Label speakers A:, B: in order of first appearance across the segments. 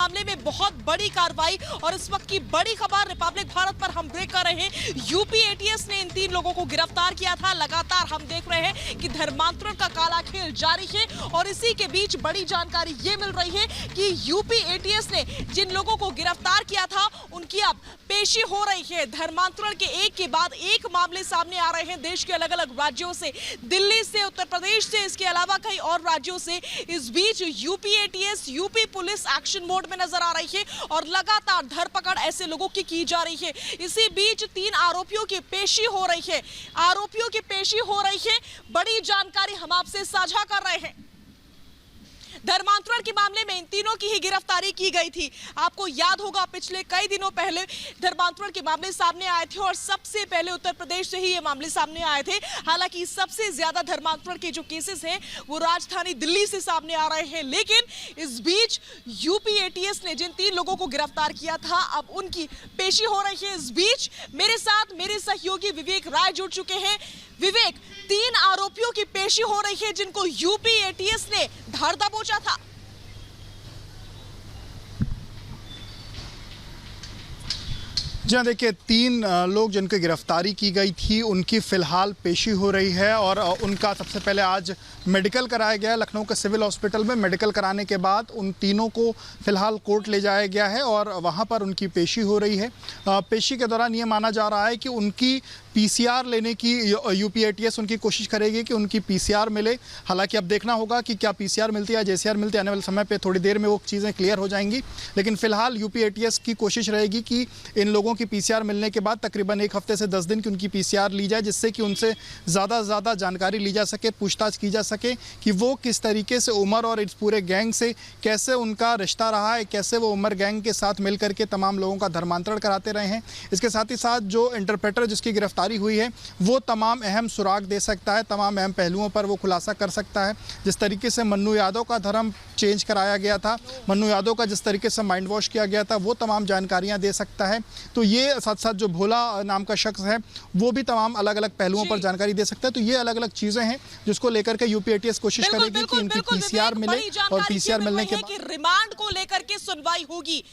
A: मामले में बहुत बड़ी कार्रवाई और इस वक्त की बड़ी खबर रिपब्लिक भारत पर हम ब्रेक कर रहे हैं। यूपी एटीएस ने इन 3 लोगों को गिरफ्तार किया था। लगातार हम देख रहे हैं कि धर्मांतरण का काला खेल जारी है और इसी के बीच बड़ी जानकारी ये मिल रही है कि यूपी एटीएस ने जिन लोगों को गिरफ्तार किया था उनकी अब पेशी हो रही है। धर्मांतरण के एक के बाद एक मामले सामने आ रहे हैं देश के अलग अलग राज्यों से, दिल्ली से, उत्तर प्रदेश से, इसके अलावा कई और राज्यों से। इस बीच UP ATS, UP police action mode में नजर आ रही है और लगातार धरपकड़ ऐसे लोगों की जा रही है। इसी बीच 3 आरोपियों की पेशी हो रही है। आरोपियों की पेशी हो रही है, बड़ी जानकारी हम आपसे साझा कर रहे हैं। धर्मांतरण के मामले में इन तीनों की ही गिरफ्तारी की गई थी। आपको याद होगा पिछले कई दिनों पहले धर्मांतरण के मामले सामने आए थे और सबसे पहले उत्तर प्रदेश से ही ये मामले सामने आए थे। हालांकि सबसे ज्यादा धर्मांतरण के जो केसेस हैं वो राजधानी दिल्ली से सामने आ रहे हैं, लेकिन इस बीच यूपी एटीएस ने जिन 3 लोगों को गिरफ्तार किया था अब उनकी पेशी हो रही है। इस बीच मेरे साथ मेरे सहयोगी विवेक राय जुड़ चुके हैं। विवेक, 3 आरोपियों की पेशी हो रही है जिनको यूपी एटीएस ने धर दबोचा था।
B: जी हाँ, देखिए 3 लोग जिनकी गिरफ्तारी की गई थी उनकी फ़िलहाल पेशी हो रही है और उनका सबसे पहले आज मेडिकल कराया गया है लखनऊ के सिविल हॉस्पिटल में। मेडिकल कराने के बाद उन तीनों को फ़िलहाल कोर्ट ले जाया गया है और वहाँ पर उनकी पेशी हो रही है। पेशी के दौरान ये माना जा रहा है कि उनकी पीसीआर लेने की यूपी एटीएस उनकी कोशिश करेगी कि उनकी पीसीआर मिले। हालांकि अब देखना होगा कि क्या पीसीआर मिलती है या जेसीआर मिलती है। आने वाले समय पे थोड़ी देर में वो चीज़ें क्लियर हो जाएंगी, लेकिन फ़िलहाल यूपी एटीएस की कोशिश रहेगी कि इन लोगों की पीसीआर मिलने के बाद तकरीबन 1 हफ्ते से 10 दिन की उनकी पीसीआर ली जाए, जिससे कि उनसे ज़्यादा से ज़्यादा जानकारी ली जा सके, पूछताछ की जा सके कि वो किस तरीके से उमर और इस पूरे गैंग से कैसे उनका रिश्ता रहा है, कैसे वो उमर गैंग के साथ मिल करके तमाम लोगों का धर्मांतरण कराते रहे हैं। इसके साथ ही साथ जो इंटरप्रेटर जिसकी गिरफ्तारी हुई है वो तमाम अहम सुराग दे सकता है, तमाम अहम पहलुओं पर वो खुलासा कर सकता है। जिस तरीके से मन्नू यादव का धर्म चेंज कराया गया था, मन्नू यादव का जिस तरीके से माइंड वॉश किया गया था, वो तमाम जानकारियां दे सकता है। तो ये साथ साथ जो भोला नाम का शख्स है वो भी तमाम अलग अलग पहलुओं पर जानकारी दे सकता है। तो ये अलग अलग चीजें हैं जिसको लेकर के यूपी एटीएस कोशिश करेगी कि इनकी पीसीआर मिले और पीसीआर मिलने के बाद
A: रिमांड को लेकर के सुनवाई होगी।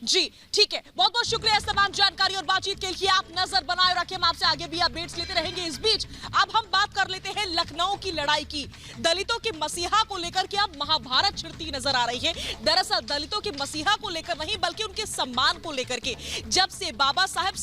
A: जी ठीक है, बहुत बहुत शुक्रिया इस तमाम जानकारी और बातचीत के लिए। आप नजर बनाए रखें, हम आपसे आगे भी अपडेट्स लेते रहेंगे। इस बीच अब हम बात कर लेते हैं लखनऊ की लड़ाई की। दलितों के मसीहा को लेकर के अब महाभारत छिड़ती नजर आ रही है। दरअसल दलितों के मसीहा को लेकर नहीं बल्कि उनके सम्मान को लेकर के, जब से बाबा साहेब